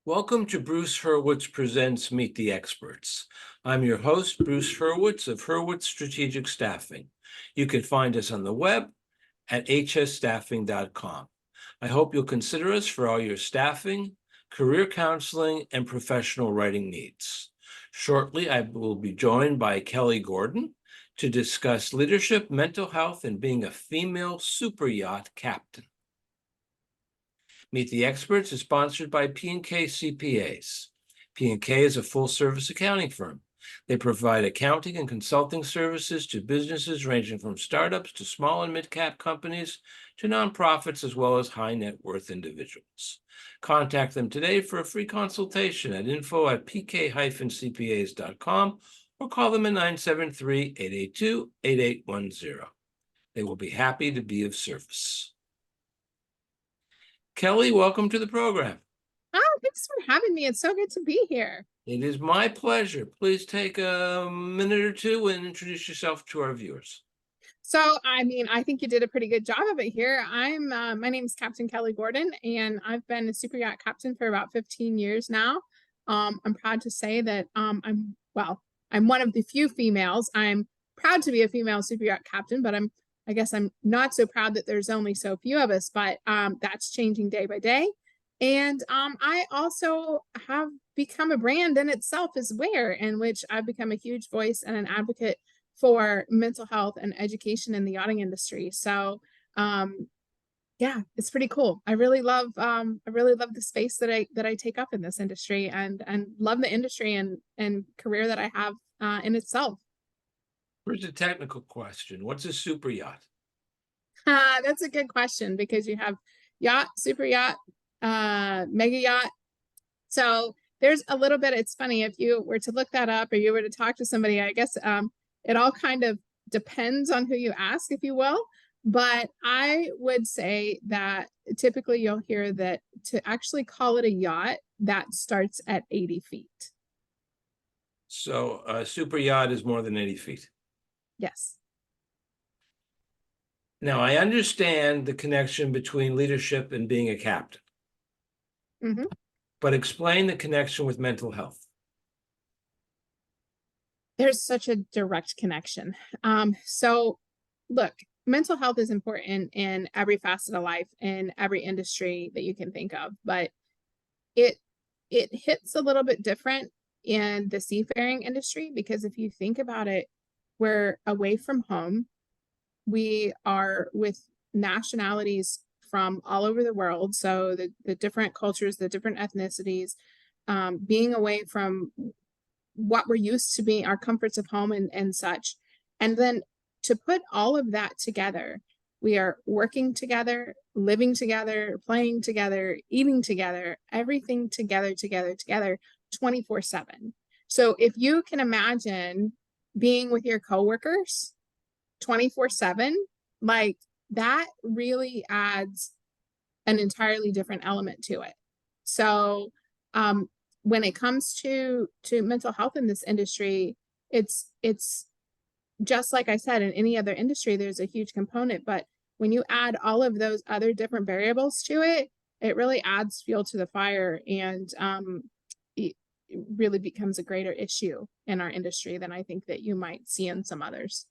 Welcome to Bruce Hurwitz Presents Meet the Experts. I'm your host, Bruce Hurwitz of Hurwitz Strategic Staffing. You can find us on the web at hsstaffing.com. I hope you'll consider us for all your staffing, career counseling, and professional writing needs. Shortly, I will be joined by Kelly Gordon to discuss leadership, mental health, and being a female super yacht captain. Meet the Experts is sponsored by P&K CPAs. P&K is a full-service accounting firm. They provide accounting and consulting services to businesses ranging from startups to small and mid-cap companies to nonprofits, as well as high-net-worth individuals. Contact them today for a free consultation at info@pk-cpas.com or call them at 973-882-8810. They will be happy to be of service. Kelly, welcome to the program. Oh, thanks for having me. It's so good to be here. It is my pleasure. Please take a minute or two and introduce yourself to our viewers. So, I think you did a pretty good job of it here. My name is Captain Kelly Gordon, and I've been a super yacht captain for about 15 years now. I'm proud to say that I'm one of the few females. I'm proud to be a female super yacht captain, but I guess I'm not so proud that there's only so few of us. But that's changing day by day. And I also have become a brand in itself as well, in which I've become a huge voice and an advocate for mental health and education in the yachting industry. So yeah, it's pretty cool. I really love the space that I take up in this industry, and love the industry and career that I have in itself. Here's a technical question. What's a super yacht? That's a good question, because you have yacht, super yacht, mega yacht. So there's a little bit, it's funny, if you were to look that up or you were to talk to somebody, I guess it all kind of depends on who you ask, if you will. But I would say that typically you'll hear that to actually call it a yacht, that starts at 80 feet. So a super yacht is more than 80 feet. Yes. Now, I understand the connection between leadership and being a captain, but explain the connection with mental health. There's such a direct connection. So look, mental health is important in every facet of life, in every industry that you can think of, but it hits a little bit different in the seafaring industry, because if you think about it, we're away from home. We are with nationalities from all over the world. So the different cultures, the different ethnicities, being away from what we're used to being, our comforts of home and such. And then to put all of that together, we are working together, living together, playing together, eating together, everything together, 24/7. So if you can imagine being with your coworkers 24/7, like, that really adds an entirely different element to it. So when it comes to mental health in this industry, it's just like I said, in any other industry, there's a huge component, but when you add all of those other different variables to it, it really adds fuel to the fire, and it really becomes a greater issue in our industry than I think that you might see in some others.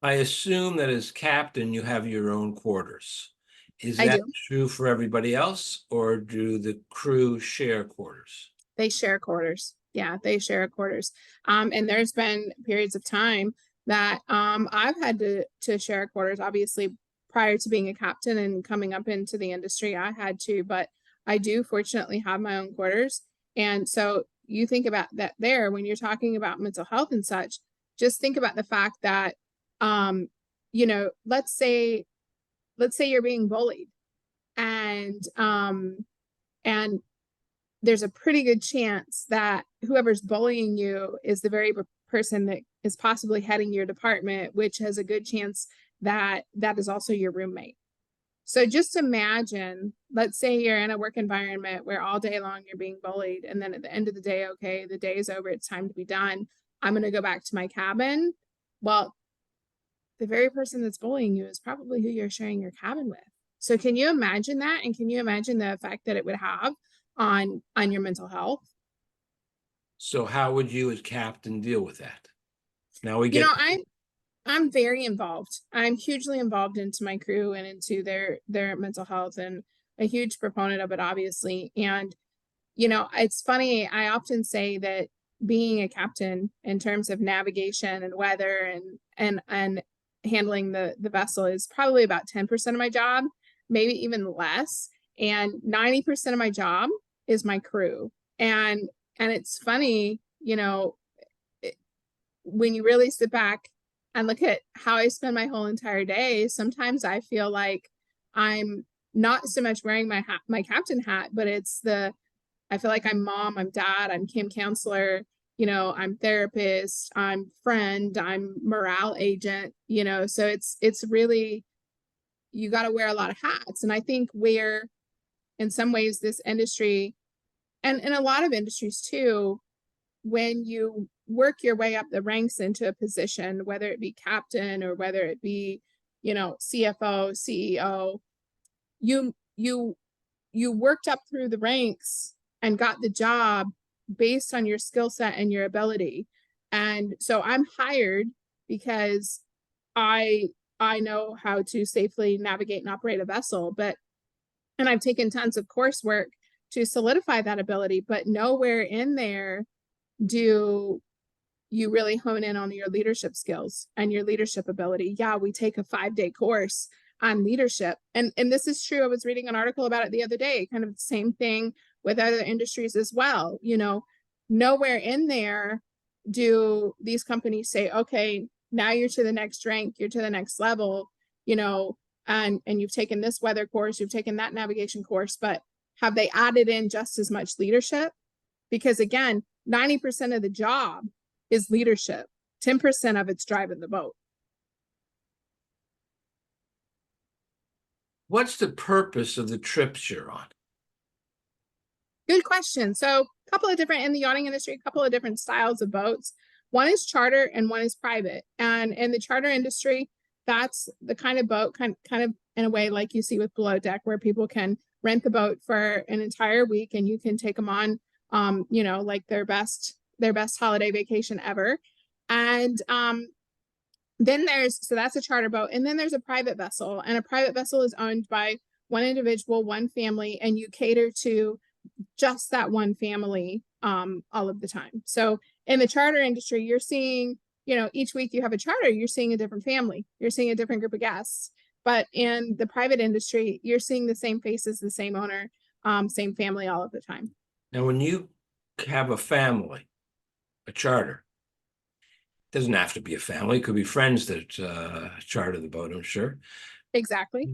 I assume that as captain, you have your own quarters. Is I that do. true for everybody else, or do the crew share quarters? They share quarters. Yeah, they share quarters. And there's been periods of time that I've had to share quarters. Obviously, prior to being a captain and coming up into the industry, I had to, but I do fortunately have my own quarters. And so you think about that there when you're talking about mental health and such. Just think about the fact that, let's say you're being bullied, and there's a pretty good chance that whoever's bullying you is the very person that is possibly heading your department, which has a good chance that that is also your roommate. So just imagine, let's say you're in a work environment where all day long you're being bullied, and then at the end of the day, okay, the day is over, it's time to be done. I'm going to go back to my cabin. Well, the very person that's bullying you is probably who you're sharing your cabin with. So can you imagine that? And can you imagine the effect that it would have on your mental health. So how would you as captain deal with that? Now we You get, know, I'm very involved. I'm hugely involved into my crew and into their mental health, and a huge proponent of it, obviously. And you know, it's funny, I often say that being a captain in terms of navigation and weather and handling the vessel is probably about 10% of my job, maybe even less. And 90% of my job is my crew. And it's funny, you know, when you really sit back and look at how I spend my whole entire day, sometimes I feel like I'm not so much wearing my captain hat, but I feel like I'm mom, I'm dad, I'm camp counselor, you know, I'm therapist, I'm friend, I'm morale agent, you know, so it's really, you got to wear a lot of hats. And I think where in some ways this industry, and in a lot of industries too, when you work your way up the ranks into a position, whether it be captain or whether it be, you know, CFO, CEO, you worked up through the ranks and got the job based on your skill set and your ability. And so I'm hired because I I know how to safely navigate and operate a vessel, but and I've taken tons of coursework to solidify that ability, but nowhere in there do you really hone in on your leadership skills and your leadership ability. Yeah, we take a 5-day course on leadership. And this is true. I was reading an article about it the other day, kind of the same thing with other industries as well. You know, nowhere in there do these companies say, okay, now you're to the next rank, you're to the next level, you know, and you've taken this weather course, you've taken that navigation course, but have they added in just as much leadership? Because again, 90% of the job is leadership. 10% of it's driving the boat. what's the purpose of the trips you're on? Good question. So a couple of different, in the yachting industry, a couple of different styles of boats. One is charter and one is private. And in the charter industry, that's the kind of boat, kind of in a way like you see with Below Deck, where people can rent the boat for an entire week and you can take them on, you know, like their best holiday vacation ever. And then so that's a charter boat. And then there's a private vessel, and a private vessel is owned by one individual, one family, and you cater to just that one family all of the time. So in the charter industry, you're seeing, you know, each week you have a charter, you're seeing a different family, you're seeing a different group of guests. But in the private industry, you're seeing the same faces, the same owner, same family all of the time. Now, when you have a family, a charter, doesn't have to be a family, it could be friends that charter the boat, I'm sure. Exactly.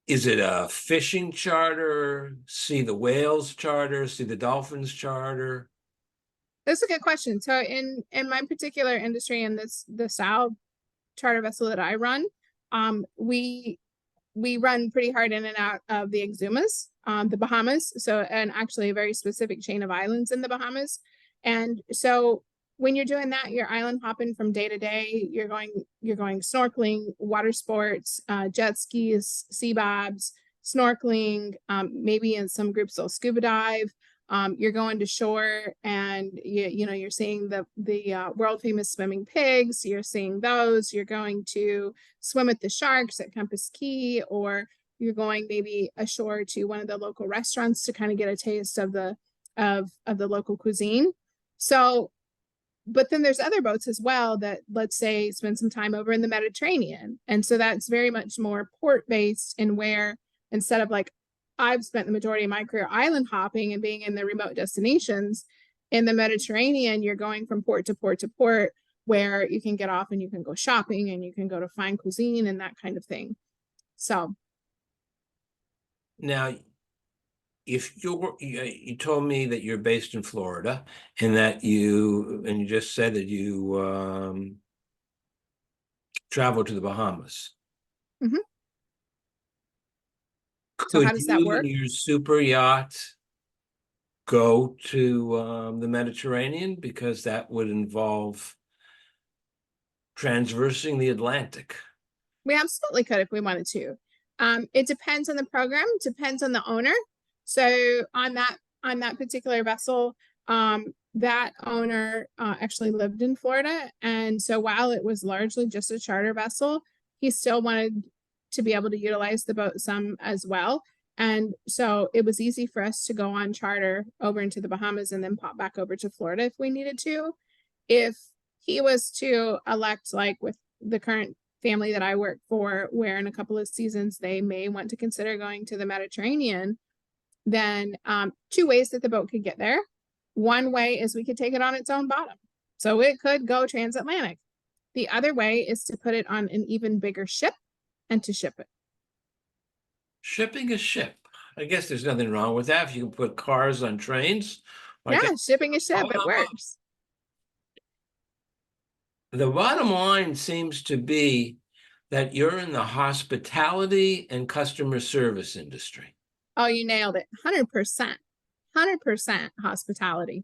Is it a fishing charter, see the whales charter, see the dolphins charter? That's a good question. So in my particular industry, in the style charter vessel that I run, we run pretty hard in and out of the Exumas, the Bahamas. So, and actually a very specific chain of islands in the Bahamas. And so when you're doing that, you're island hopping from day to day. You're going snorkeling, water sports, jet skis, sea bobs, snorkeling. Maybe in some groups they'll scuba dive. You're going to shore, and you know, you're seeing the world famous swimming pigs. You're seeing those. You're going to swim with the sharks at Compass Key, or you're going maybe ashore to one of the local restaurants to kind of get a taste of the local cuisine. So, but then there's other boats as well that, let's say, spend some time over in the Mediterranean. And so that's very much more port based, and where instead of like I've spent the majority of my career island hopping and being in the remote destinations, in the Mediterranean, you're going from port to port to port, where you can get off and you can go shopping and you can go to fine cuisine and that kind of thing. So Now, if you told me that you're based in Florida, and that you just said that you travel to the Bahamas. Mhm. So Could how does that you work? and your super yacht go to the Mediterranean? Because that would involve transversing the Atlantic. We absolutely could if we wanted to. It depends on the program, depends on the owner. So on that particular vessel, that owner actually lived in Florida. And so while it was largely just a charter vessel, he still wanted to be able to utilize the boat some as well. And so it was easy for us to go on charter over into the Bahamas and then pop back over to Florida if we needed to. If he was to elect, like with the current family that I work for, where in a couple of seasons they may want to consider going to the Mediterranean, then two ways that the boat could get there. One way is we could take it on its own bottom, so it could go transatlantic. The other way is to put it on an even bigger ship and to ship it. Shipping a ship. I guess there's nothing wrong with that. If you can put cars on trains. Like Yeah, shipping a ship, it works. The bottom line seems to be that you're in the hospitality and customer service industry. Oh, you nailed it. 100%. 100% hospitality.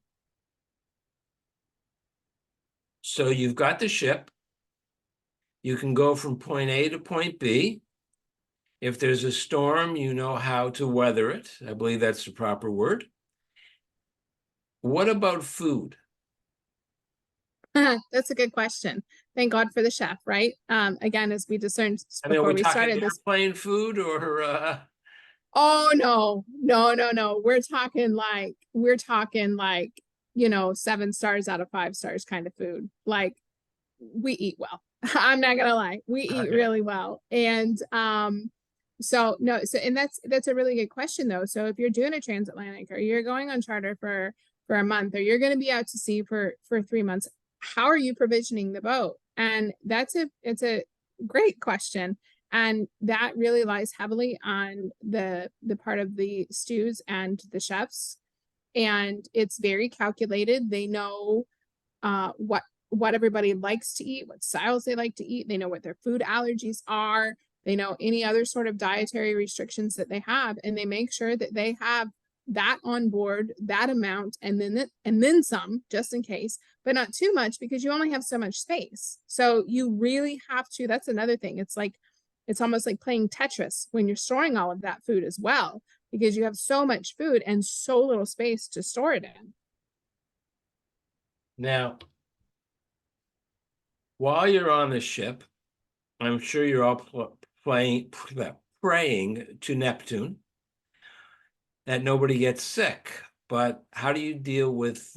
So you've got the ship. You can go from point A to point B. If there's a storm, you know how to weather it. I believe that's the proper word. What about food? That's a good question. Thank God for the chef, right? Again, as we discerned before we started this. Airplane food or Oh no. We're talking like 7 stars out of 5 stars kind of food. Like, we eat well. I'm not gonna lie, we eat really well. And so that's a really good question though. So if you're doing a transatlantic or you're going on charter for a month, or you're going to be out to sea for 3 months, how are you provisioning the boat? And it's a great question. And that really lies heavily on the part of the stews and the chefs. And it's very calculated. They know what everybody likes to eat, what styles they like to eat. They know what their food allergies are. They know any other sort of dietary restrictions that they have, and they make sure that they have that on board, that amount, and then some, just in case, but not too much, because you only have so much space. So you really have to, that's another thing. It's almost like playing Tetris when you're storing all of that food as well, because you have so much food and so little space to store it in. Now, while you're on the ship, I'm sure you're all praying to Neptune that nobody gets sick. But how do you deal with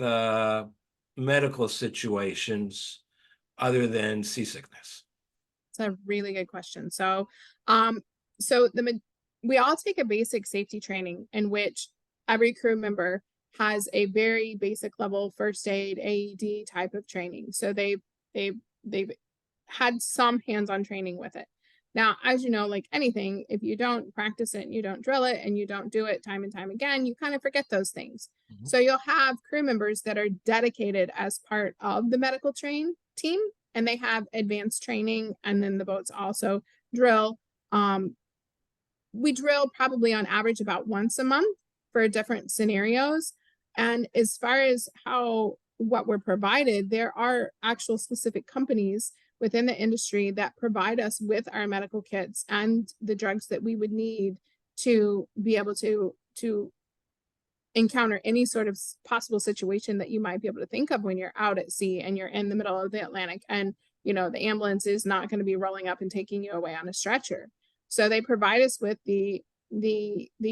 medical situations other than seasickness? It's a really good question. So, we all take a basic safety training in which every crew member has a very basic level first aid AED type of training. So they've had some hands-on training with it. Now, as you know, like anything, if you don't practice it and you don't drill it and you don't do it time and time again, you kind of forget those things. Mm-hmm. So you'll have crew members that are dedicated as part of the medical team, and they have advanced training, and then the boats also drill. We drill probably on average about once a month for different scenarios. And as far as what we're provided, there are actual specific companies within the industry that provide us with our medical kits and the drugs that we would need to be able to encounter any sort of possible situation that you might be able to think of when you're out at sea and you're in the middle of the Atlantic, and the ambulance is not going to be rolling up and taking you away on a stretcher. So they provide us with the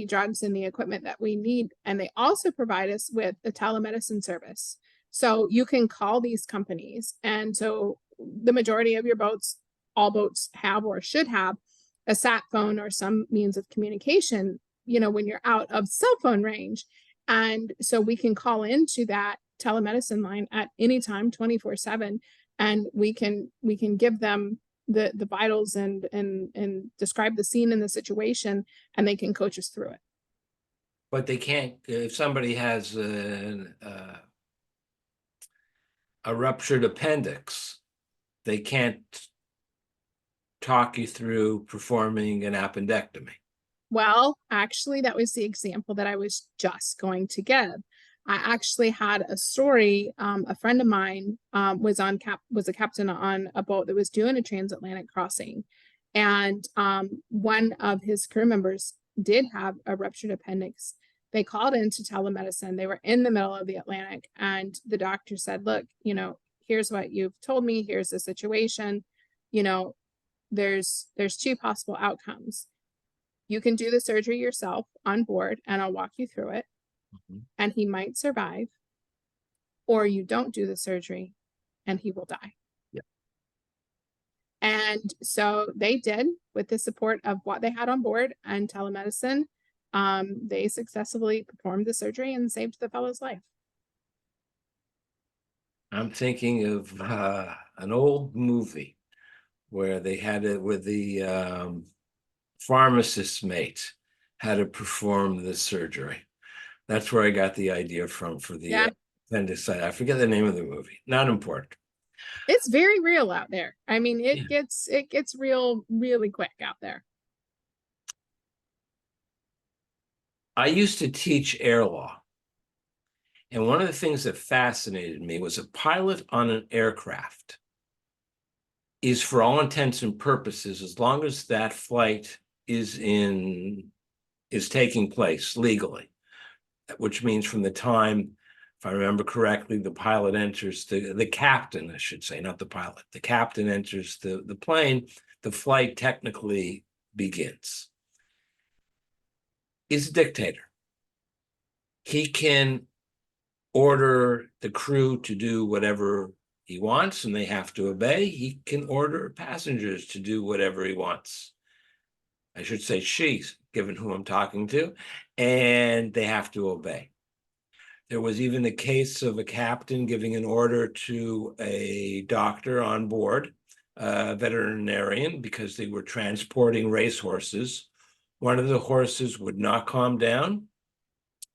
drugs and the equipment that we need, and they also provide us with a telemedicine service. So you can call these companies, and so the majority of your boats, all boats have or should have a sat phone or some means of communication, when you're out of cell phone range. And so we can call into that telemedicine line at any time, 24/7, and we can give them the vitals and describe the scene and the situation, and they can coach us through it. But they can't, if somebody has a ruptured appendix, they can't talk you through performing an appendectomy. Well, actually, that was the example that I was just going to give. I actually had a story. A friend of mine was a captain on a boat that was doing a transatlantic crossing, and one of his crew members did have a ruptured appendix. they called into telemedicine. They were in the middle of the Atlantic, and the doctor said, look, here's what you've told me. Here's the situation. There's two possible outcomes. You can do the surgery yourself on board, and I'll walk you through it. And he might survive, or you don't do the surgery and he will die. Yeah. And so they did, with the support of what they had on board and telemedicine. They successfully performed the surgery and saved the fellow's life. I'm thinking of an old movie where they had it with the pharmacist mate had to perform the surgery. That's where I got the idea from for the appendicitis. I forget the name of the movie. Not important. It's very real out there. I mean, it gets real really quick out there. I used to teach air law. And one of the things that fascinated me was a pilot on an aircraft is, for all intents and purposes, as long as that flight is taking place legally, which means from the time, if I remember correctly, the pilot enters, the captain, I should say, not the pilot, the captain enters the plane, the flight technically begins. He's a dictator. He can order the crew to do whatever he wants and they have to obey. He can order passengers to do whatever he wants. I should say she's, given who I'm talking to, and they have to obey. There was even the case of a captain giving an order to a doctor on board, a veterinarian, because they were transporting racehorses. One of the horses would not calm down,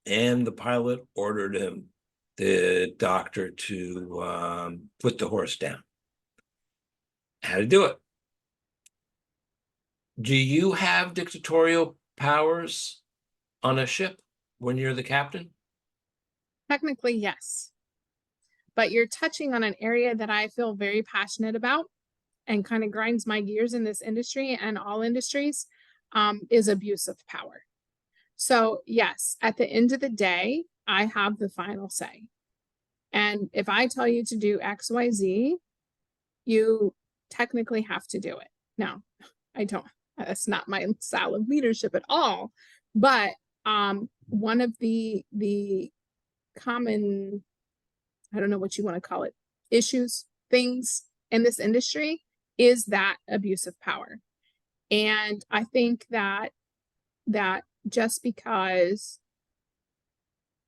and the pilot ordered the doctor to put the horse down. How to do it. Do you have dictatorial powers on a ship when you're the captain? Technically, yes. But you're touching on an area that I feel very passionate about and kind of grinds my gears in this industry and all industries, is abuse of power. So yes, at the end of the day, I have the final say. And if I tell you to do X, Y, Z, you technically have to do it. Now, I don't, that's not my style of leadership at all. But one of the common, I don't know what you want to call it, issues, things in this industry is that abuse of power. And I think that just because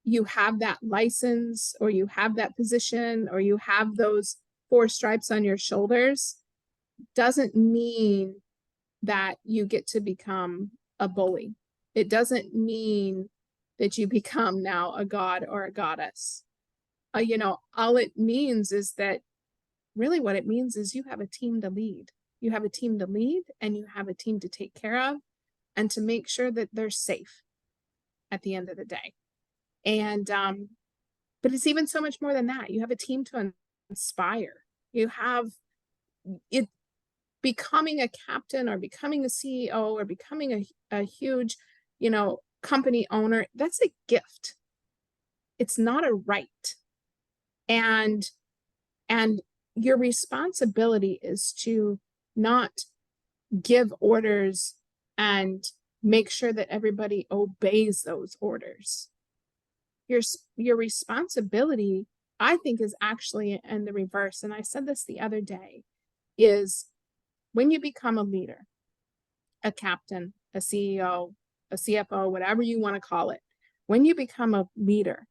you have that license or you have that position or you have those 4 stripes on your shoulders doesn't mean that you get to become a bully. It doesn't mean that you become now a god or a goddess. All it means is that really what it means is you have a team to lead. You have a team to lead and you have a team to take care of and to make sure that they're safe at the end of the day. And, but it's even so much more than that. You have a team to inspire. You have it. Becoming a captain or becoming a CEO or becoming a huge, company owner, that's a gift. It's not a right. And your responsibility is to not give orders and make sure that everybody obeys those orders. Your responsibility, I think, is actually in the reverse. And I said this the other day, is when you become a leader, a captain, a CEO, a CFO, whatever you want to call it, when you become a leader,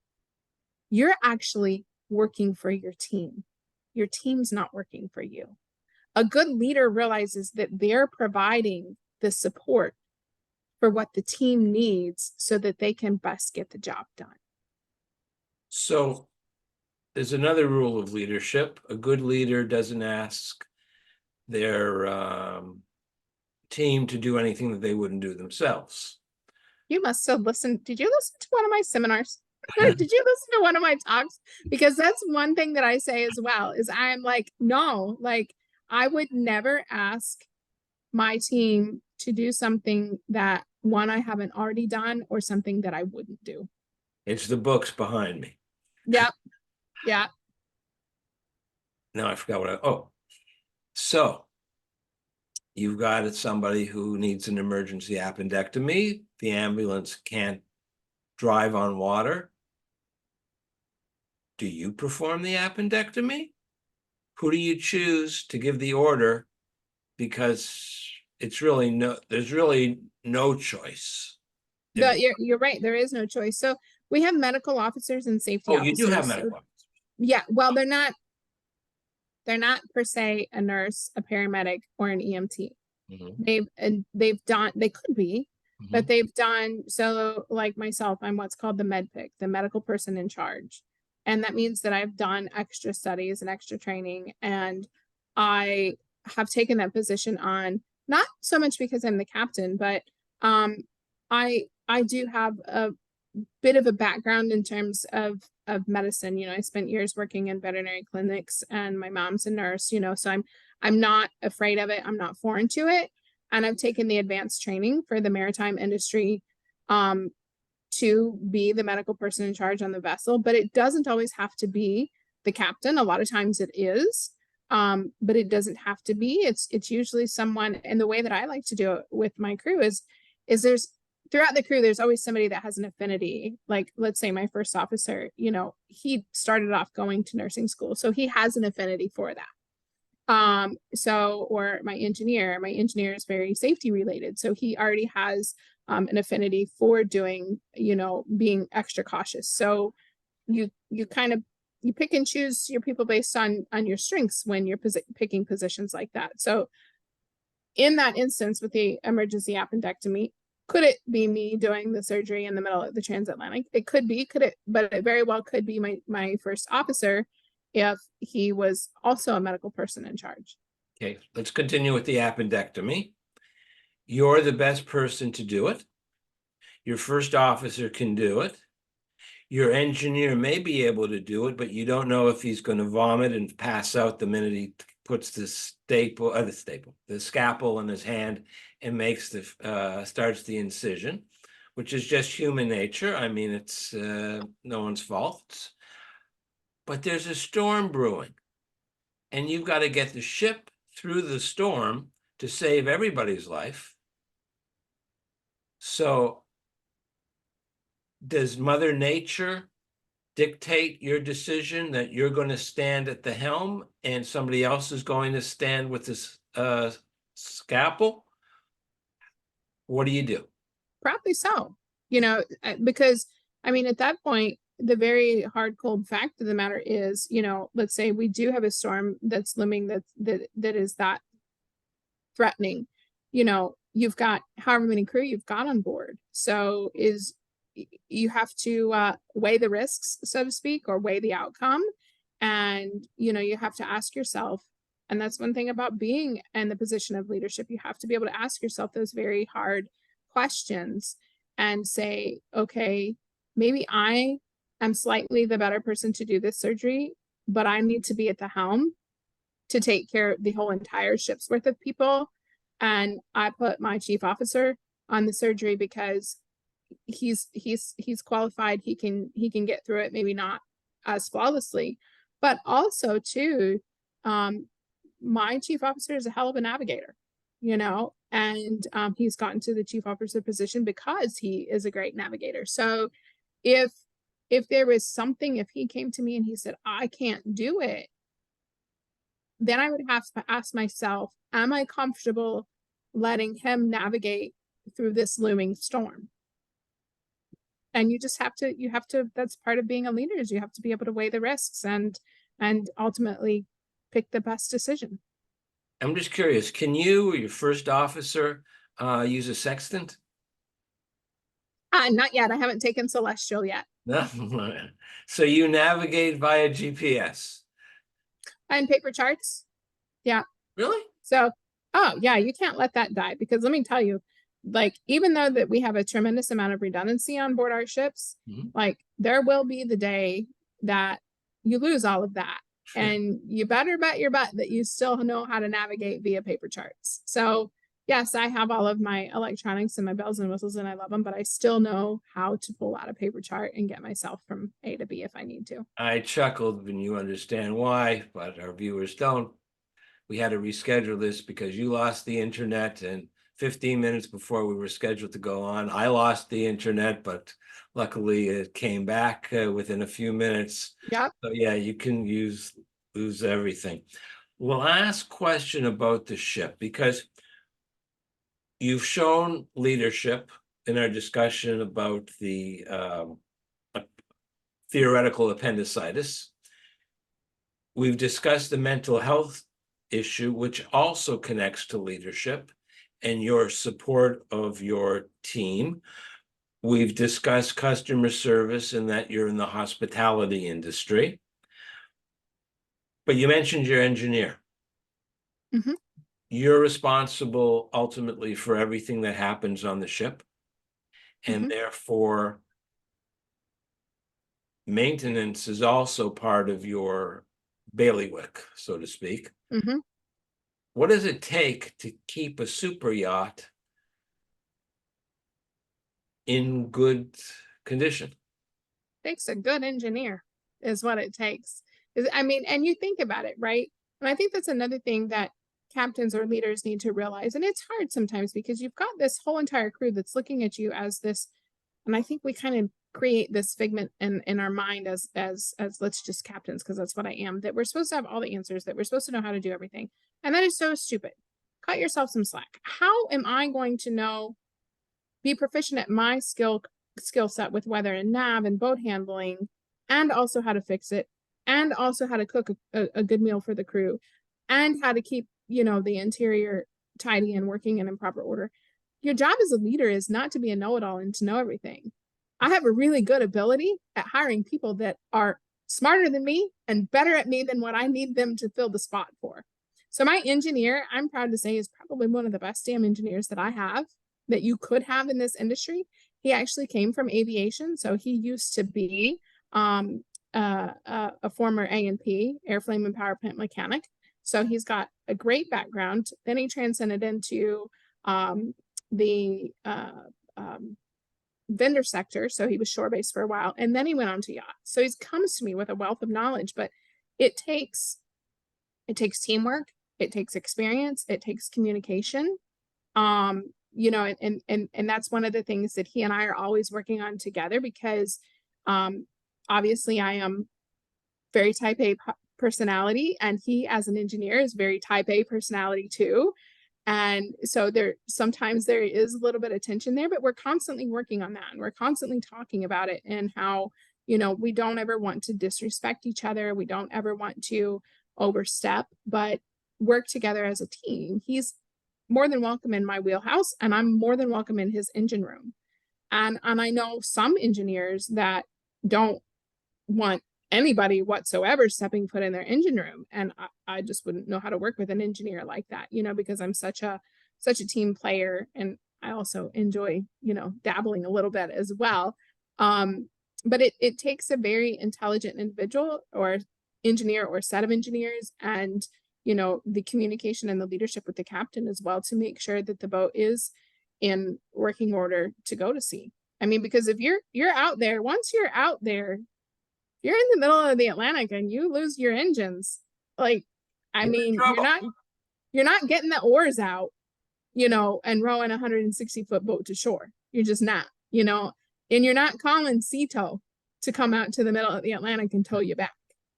you're actually working for your team. Your team's not working for you. A good leader realizes that they're providing the support for what the team needs so that they can best get the job done. So there's another rule of leadership. A good leader doesn't ask their team to do anything that they wouldn't do themselves. You must have listened. Did you listen to one of my seminars? Did you listen to one of my talks? Because that's one thing that I say as well, is I'm like, no, I would never ask my team to do something that one I haven't already done or something that I wouldn't do. It's the books behind me. Yep. Yeah. Now I forgot oh, so you've got somebody who needs an emergency appendectomy. The ambulance can't drive on water. Do you perform the appendectomy? Who do you choose to give the order? Because there's really no choice. But you're right. There is no choice. So we have medical officers and safety Oh, officers. you do have So, medical officers. yeah. Well, they're not per se a nurse, a paramedic, or an EMT. They could be, but they've done, so like myself, I'm what's called the med pick, the medical person in charge. And that means that I've done extra studies and extra training, and I have taken that position on, not so much because I'm the captain, but I do have a bit of a background in terms of medicine. I spent years working in veterinary clinics, and my mom's a nurse, so I'm not afraid of it. I'm not foreign to it. And I've taken the advanced training for the maritime industry to be the medical person in charge on the vessel, but it doesn't always have to be the captain. A lot of times it is, but it doesn't have to be. It's usually someone, and the way that I like to do it with my crew is there's, throughout the crew, there's always somebody that has an affinity. Like, let's say my first officer, he started off going to nursing school, so he has an affinity for that. Or my engineer is very safety related, so he already has an affinity for doing, being extra cautious. So you pick and choose your people based on your strengths when you're picking positions like that. So in that instance with the emergency appendectomy, could it be me doing the surgery in the middle of the transatlantic? It could be, but it very well could be my first officer, if he was also a medical person in charge. Okay, let's continue with the appendectomy. You're the best person to do it. Your first officer can do it. Your engineer may be able to do it, but you don't know if he's going to vomit and pass out the minute he puts the scalpel in his hand and makes starts the incision, which is just human nature. I mean, it's no one's fault. But there's a storm brewing, and you've got to get the ship through the storm to save everybody's life. So does Mother Nature dictate your decision that you're going to stand at the helm and somebody else is going to stand with this scalpel? What do you do? Probably so, because I mean, at that point, the very hard, cold fact of the matter is, let's say we do have a storm that's looming, that is that threatening. You've got however many crew you've got on board. So you have to weigh the risks, so to speak, or weigh the outcome. And, you have to ask yourself, and that's one thing about being in the position of leadership, you have to be able to ask yourself those very hard questions and say, okay, maybe I am slightly the better person to do this surgery, but I need to be at the helm to take care of the whole entire ship's worth of people. And I put my chief officer on the surgery because he's qualified. He can get through it, maybe not as flawlessly, but also too, my chief officer is a hell of a navigator, and he's gotten to the chief officer position because he is a great navigator. So if there was something, if he came to me and he said, I can't do it, then I would have to ask myself, am I comfortable letting him navigate through this looming storm? And you have to, that's part of being a leader, is you have to be able to weigh the risks and ultimately pick the best decision. I'm just curious, can you or your first officer use a sextant? Not yet. I haven't taken Celestial yet. No. So you navigate via GPS? And paper charts. Yeah. Really? So, oh yeah, you can't let that die, because let me tell you, like, even though that we have a tremendous amount of redundancy on board our ships, like, there will be the day that you lose all of that. And you better bet your butt that you still know how to navigate via paper charts. So Yes, I have all of my electronics and my bells and whistles, and I love them, but I still know how to pull out a paper chart and get myself from A to B if I need to. I chuckled when you understand why, but our viewers don't. We had to reschedule this because you lost the internet, and 15 minutes before we were scheduled to go on, I lost the internet, but luckily it came back within a few minutes. Yep. So yeah, you can lose everything. Last question about the ship, because you've shown leadership in our discussion about the theoretical appendicitis. We've discussed the mental health issue, which also connects to leadership and your support of your team. We've discussed customer service and that you're in the hospitality industry. But you mentioned your engineer. Mhm. You're responsible ultimately for everything that happens on the ship. And Mhm. therefore, maintenance is also part of your bailiwick, so to speak. Mhm. What does it take to keep a super yacht in good condition? Takes a good engineer is what it takes. I mean, and you think about it, right? And I think that's another thing that captains or leaders need to realize. And it's hard sometimes because you've got this whole entire crew that's looking at you as this, and I think we kind of create this figment in our mind as let's just captains, because that's what I am, that we're supposed to have all the answers, that we're supposed to know how to do everything. And that is so stupid. Cut yourself some slack. How am I going to know, be proficient at my skill set with weather and nav and boat handling, and also how to fix it, and also how to cook a good meal for the crew, and how to keep, the interior tidy and working and in proper order? Your job as a leader is not to be a know-it-all and to know everything. I have a really good ability at hiring people that are smarter than me and better at me than what I need them to fill the spot for. So my engineer, I'm proud to say, is probably one of the best damn engineers that I have, that you could have in this industry. He actually came from aviation, so he used to be um, a former A&P, airframe and power plant mechanic. So he's got a great background. Then he transcended into the vendor sector. So he was shore based for a while, and then he went on to yacht. So he comes to me with a wealth of knowledge, but it takes teamwork, it takes experience, it takes communication. And that's one of the things that he and I are always working on together, because um obviously I am very type A personality, and he as an engineer is very type A personality too. And so sometimes there is a little bit of tension there, but we're constantly working on that, and we're constantly talking about it, and how, we don't ever want to disrespect each other. We don't ever want to overstep, but work together as a team. He's more than welcome in my wheelhouse, and I'm more than welcome in his engine room. And I know some engineers that don't want anybody whatsoever stepping foot in their engine room, and I just wouldn't know how to work with an engineer like that, because I'm such a team player, and I also enjoy, dabbling a little bit as well. But it takes a very intelligent individual or engineer or set of engineers, and the communication and the leadership with the captain as well, to make sure that the boat is in working order to go to sea. I mean, because if you're out there, once you're out there, you're in the middle of the Atlantic and you lose your engines, like, I You're in mean, trouble. you're not getting the oars out, and rowing a 160-foot boat to shore. You're just not, and you're not calling Cito to come out to the middle of the Atlantic and tow you back.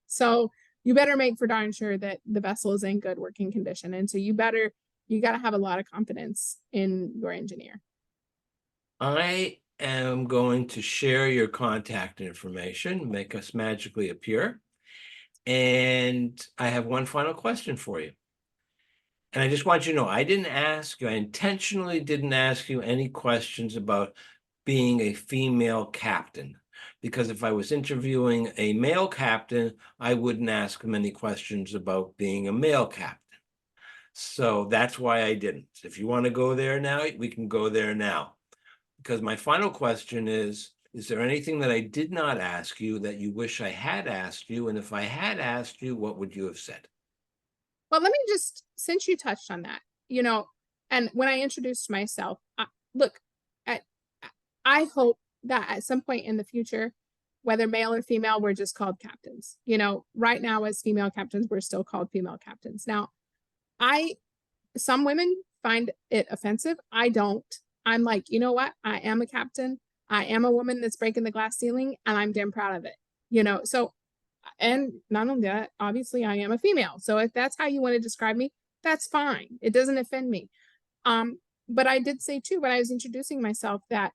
So you better make for darn sure that the vessel is in good working condition. And so you got to have a lot of confidence in your engineer. I am going to share your contact information, make us magically appear. And I have one final question for you. And I just want you to know, I intentionally didn't ask you any questions about being a female captain. Because if I was interviewing a male captain, I wouldn't ask him any questions about being a male captain. So that's why I didn't. If you want to go there now, we can go there now. Because my final question is there anything that I did not ask you that you wish I had asked you? And if I had asked you, what would you have said? Well, let me just, since you touched on that, And when I introduced myself, look, I, I hope that at some point in the future, whether male or female, we're just called captains. You know, right now as female captains, we're still called female captains. Now, some women find it offensive. I don't. I'm like, you know what? I am a captain. I am a woman that's breaking the glass ceiling, and I'm damn proud of it. You know, so, and not only that, obviously I am a female. So if that's how you want to describe me, that's fine. It doesn't offend me. But I did say too, when I was introducing myself, that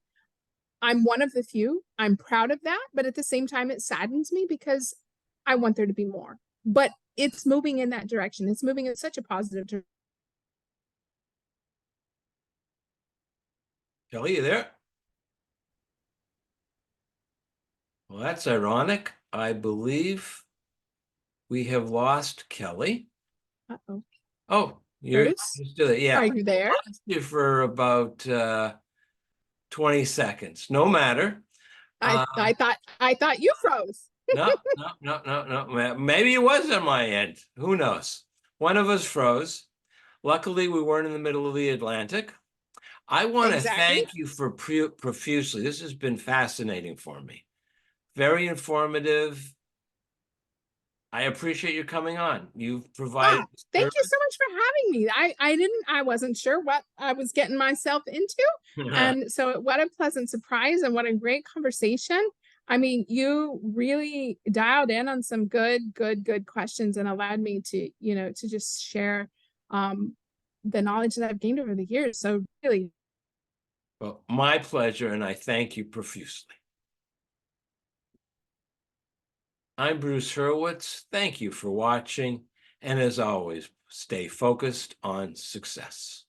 I'm one of the few. I'm proud of that, but at the same time, it saddens me because I want there to be more. But it's moving in that direction. It's moving in such a positive direction. Kelly, you there? Well, that's ironic. I believe we have lost Kelly. Uh-oh. Oh, you're still there. Yeah. Are you there? Lost you for about 20 seconds. No matter. I thought you froze. No. Maybe it was on my end. Who knows? One of us froze. Luckily, we weren't in the middle of the Atlantic. I want to thank you for profusely. This has been fascinating for me. Very informative. I appreciate you coming on. You've provided. Thank you so much for having me. I wasn't sure what I was getting myself into. And so what a pleasant surprise and what a great conversation. I mean, you really dialed in on some good questions and allowed me to, you know, to just share the knowledge that I've gained over the years. So really. Well, my pleasure, and I thank you profusely. I'm Bruce Hurwitz. Thank you for watching, and as always, stay focused on success.